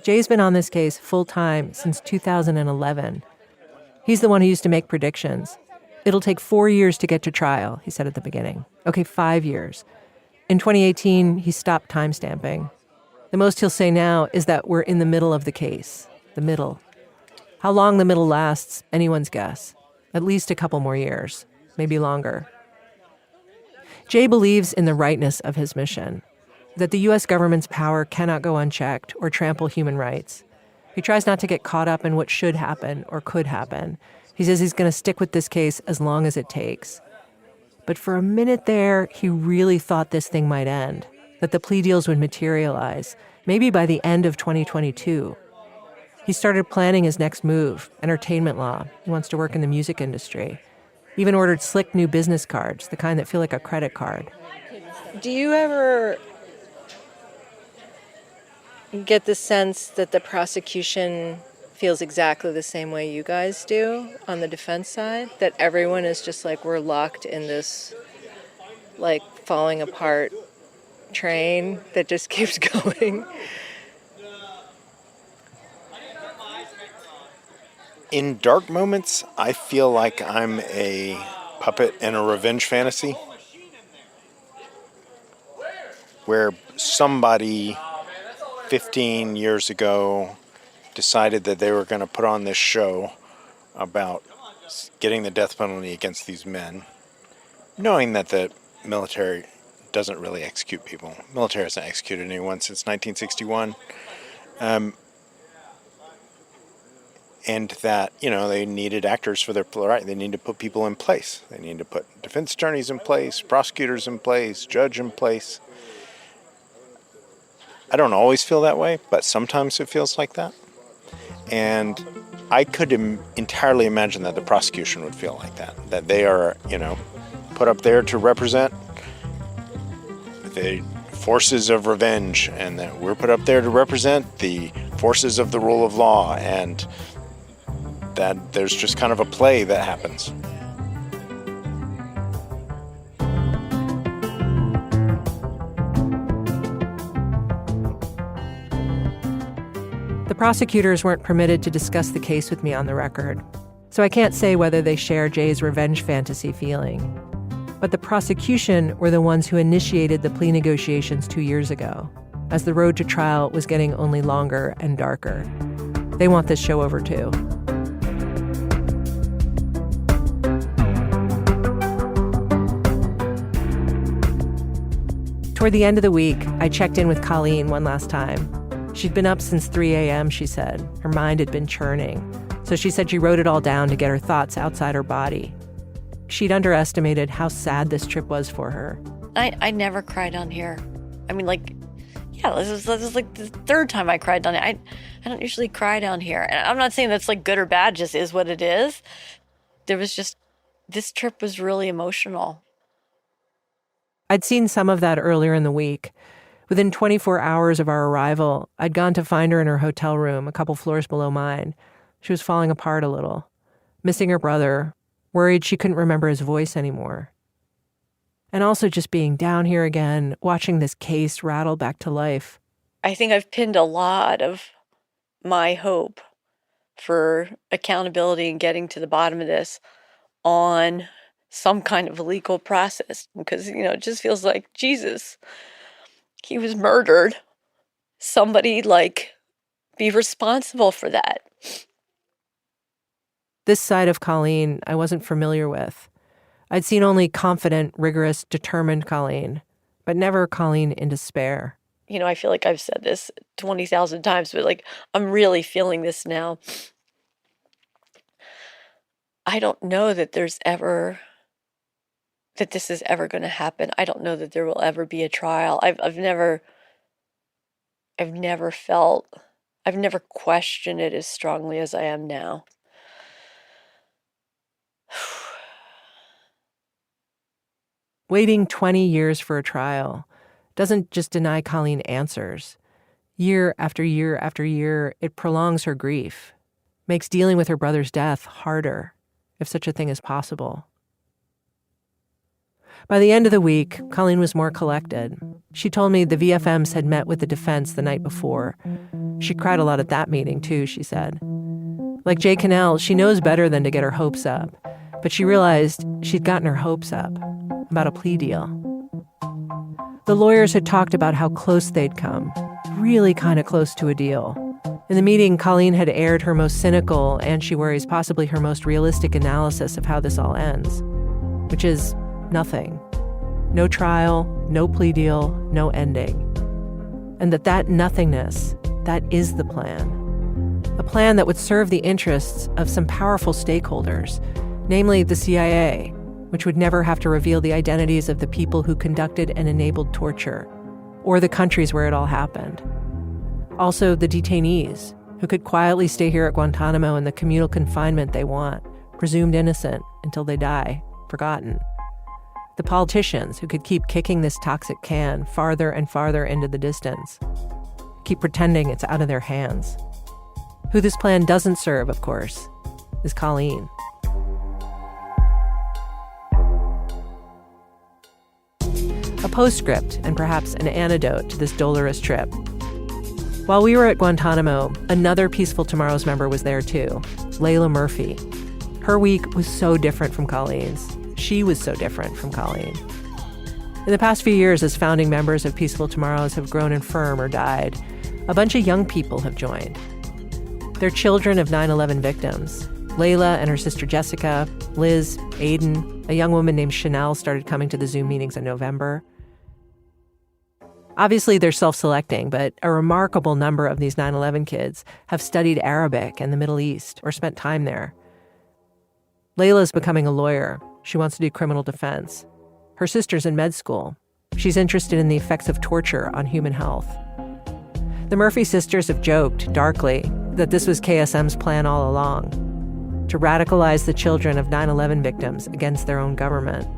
Jay's been on this case full-time since 2011. He's the one who used to make predictions. It'll take 4 years to get to trial, he said at the beginning. Okay, 5 years. In 2018, he stopped timestamping. The most he'll say now is that we're in the middle of the case. The middle. How long the middle lasts, anyone's guess. At least a couple more years, maybe longer. Jay believes in the rightness of his mission, that the U.S. government's power cannot go unchecked or trample human rights. He tries not to get caught up in what should happen or could happen. He says he's going to stick with this case as long as it takes. But for a minute there, he really thought this thing might end, that the plea deals would materialize, maybe by the end of 2022. He started planning his next move, entertainment law. He wants to work in the music industry. Even ordered slick new business cards, the kind that feel like a credit card. Do you ever get the sense that the prosecution feels exactly the same way you guys do on the defense side? That everyone is just like, we're locked in this, like, falling apart train that just keeps going? In dark moments, I feel like I'm a puppet in a revenge fantasy where somebody 15 years ago decided that they were going to put on this show about getting the death penalty against these men, knowing that the military doesn't really execute people. The military hasn't executed anyone since 1961. And that, they needed actors for their right. They need to put people in place. They need to put defense attorneys in place, prosecutors in place, judge in place. I don't always feel that way, but sometimes it feels like that. And I could entirely imagine that the prosecution would feel like that they are, put up there to represent the forces of revenge, and that we're put up there to represent the forces of the rule of law, and that there's just kind of a play that happens. The prosecutors weren't permitted to discuss the case with me on the record, so I can't say whether they share Jay's revenge fantasy feeling. But the prosecution were the ones who initiated the plea negotiations 2 years ago, as the road to trial was getting only longer and darker. They want this show over too. Toward the end of the week, I checked in with Colleen one last time. She'd been up since 3 a.m., she said. Her mind had been churning. So she said she wrote it all down to get her thoughts outside her body. She'd underestimated how sad this trip was for her. I never cried on here. I mean, this was like the third time I cried down here. I don't usually cry down here. And I'm not saying that's like good or bad, just is what it is. This trip was really emotional. I'd seen some of that earlier in the week. Within 24 hours of our arrival, I'd gone to find her in her hotel room, a couple floors below mine. She was falling apart a little, missing her brother, worried she couldn't remember his voice anymore. And also just being down here again, watching this case rattle back to life. I think I've pinned a lot of my hope for accountability and getting to the bottom of this on some kind of legal process, because, it just feels like, Jesus, he was murdered somebody like be responsible for that. This side of Colleen I wasn't familiar with. I'd seen only confident, rigorous, determined Colleen, but never Colleen in despair. You know, I feel like I've said this 20,000 times, but like, I'm really feeling this now. I don't know that this is ever going to happen. I don't know that there will ever be a trial. I've never questioned it as strongly as I am now. Waiting 20 years for a trial doesn't just deny Colleen answers. Year after year after year, it prolongs her grief, makes dealing with her brother's death harder, if such a thing is possible. By the end of the week, Colleen was more collected. She told me the VFMs had met with the defense the night before. She cried a lot at that meeting, too, she said. Like Jay Cannell, she knows better than to get her hopes up, but she realized she'd gotten her hopes up about a plea deal. The lawyers had talked about how close they'd come, really kind of close to a deal. In the meeting, Colleen had aired her most cynical and, she worries, possibly her most realistic analysis of how this all ends, which is nothing. No trial, no plea deal, no ending. And that nothingness, that is the plan. A plan that would serve the interests of some powerful stakeholders, namely the CIA, which would never have to reveal the identities of the people who conducted and enabled torture, or the countries where it all happened. Also, the detainees, who could quietly stay here at Guantánamo in the communal confinement they want, presumed innocent until they die, forgotten. The politicians who could keep kicking this toxic can farther and farther into the distance, keep pretending it's out of their hands. Who this plan doesn't serve, of course, is Colleen. A postscript and perhaps an antidote to this dolorous trip. While we were at Guantánamo, another Peaceful Tomorrows member was there too, Layla Murphy. Her week was so different from Colleen's. She was so different from Colleen. In the past few years, as founding members of Peaceful Tomorrows have grown infirm or died, a bunch of young people have joined. They're children of 9/11 victims. Layla and her sister Jessica, Liz, Aiden, a young woman named Chanel started coming to the Zoom meetings in November. Obviously, they're self-selecting, but a remarkable number of these 9/11 kids have studied Arabic and the Middle East or spent time there. Layla's becoming a lawyer. She wants to do criminal defense. Her sister's in med school. She's interested in the effects of torture on human health. The Murphy sisters have joked, darkly, that this was KSM's plan all along, to radicalize the children of 9/11 victims against their own government.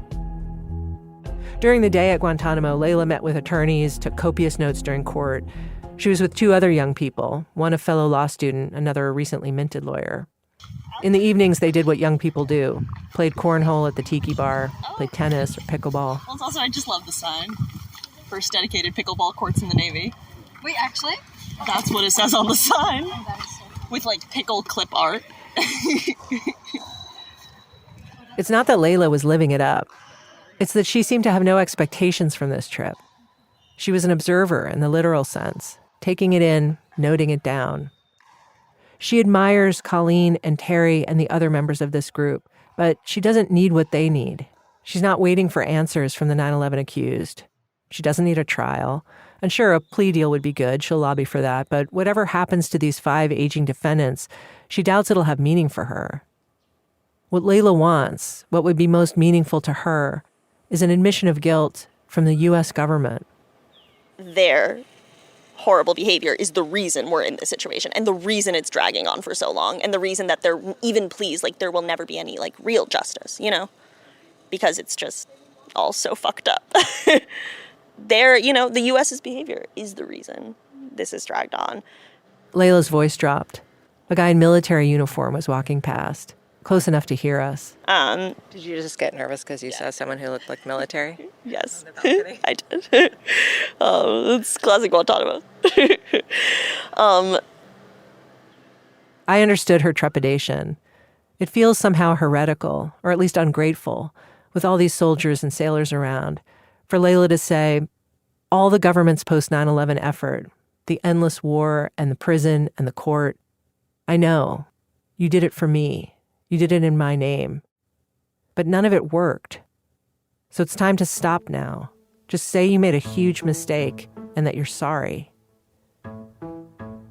During the day at Guantánamo, Layla met with attorneys, took copious notes during court. She was with two other young people, one a fellow law student, another a recently minted lawyer. In the evenings, they did what young people do, played cornhole at the tiki bar, played tennis or pickleball. Well, it's also, I just love the sign. First dedicated pickleball courts in the Navy. Wait, actually? That's what it says on the sign. Oh, that is so cool. With like pickle clip art. It's not that Layla was living it up. It's that she seemed to have no expectations from this trip. She was an observer in the literal sense, taking it in, noting it down. She admires Colleen and Terry and the other members of this group, but she doesn't need what they need. She's not waiting for answers from the 9/11 accused. She doesn't need a trial. And sure, a plea deal would be good. She'll lobby for that. But whatever happens to these 5 aging defendants, she doubts it'll have meaning for her. What Layla wants, what would be most meaningful to her, is an admission of guilt from the U.S. government. Their horrible behavior is the reason we're in this situation and the reason it's dragging on for so long and the reason that they're even pleased, like there will never be any like real justice, you know, because it's just all so fucked up. The U.S.'s behavior is the reason this is dragged on. Layla's voice dropped. A guy in military uniform was walking past, close enough to hear us. Did you just get nervous because you saw someone who looked like military? Yes, I did. It's classic Guantánamo. I understood her trepidation. It feels somehow heretical, or at least ungrateful, with all these soldiers and sailors around, for Layla to say, all the government's post-9/11 effort, the endless war and the prison and the court. I know. You did it for me. You did it in my name. But none of it worked. So it's time to stop now. Just say you made a huge mistake and that you're sorry.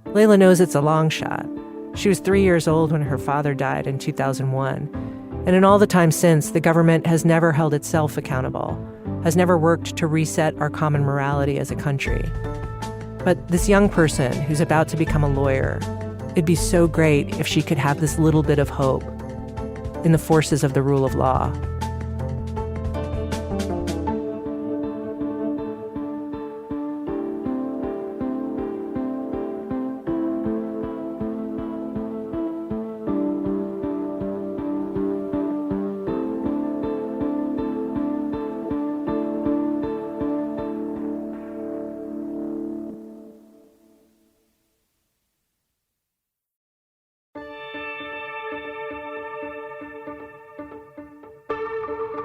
Layla knows it's a long shot. She was 3 years old when her father died in 2001. And in all the time since, the government has never held itself accountable, has never worked to reset our common morality as a country. But this young person who's about to become a lawyer, it'd be so great if she could have this little bit of hope in the forces of the rule of law.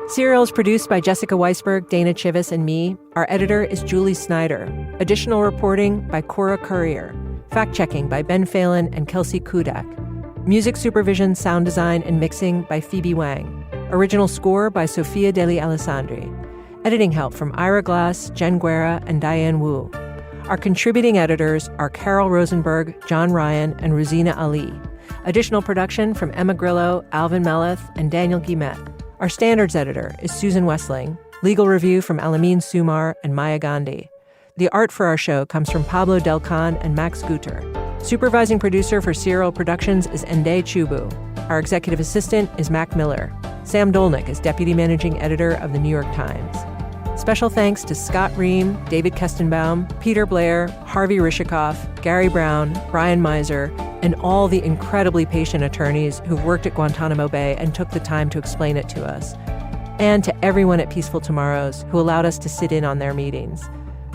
Serial is produced by Jessica Weisberg, Dana Chivvis, and me. Our editor is Julie Snyder. Additional reporting by Cora Currier. Fact-checking by Ben Phelan and Kelsey Kudak. Music supervision, sound design, and mixing by Phoebe Wang. Original score by Sofia Deli Alessandri. Editing help from Ira Glass, Jen Guerra, and Diane Wu. Our contributing editors are Carol Rosenberg, John Ryan, and Rosina Ali. Additional production from Emma Grillo, Alvin Meleth, and Daniel Guimet. Our standards editor is Susan Wessling. Legal review from Alameen Sumar and Maya Gandhi. The art for our show comes from Pablo Del Con and Max Guter. Supervising producer for Serial Productions is Ende Chubu. Our executive assistant is Mac Miller. Sam Dolnick is deputy managing editor of the New York Times. Special thanks to Scott Ream, David Kestenbaum, Peter Blair, Harvey Rishikoff, Gary Brown, Brian Miser, and all the incredibly patient attorneys who've worked at Guantanamo Bay and took the time to explain it to us. And to everyone at Peaceful Tomorrows who allowed us to sit in on their meetings.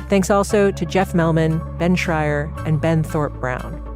Thanks also to Jeff Melman, Ben Schreier, and Ben Thorpe Brown.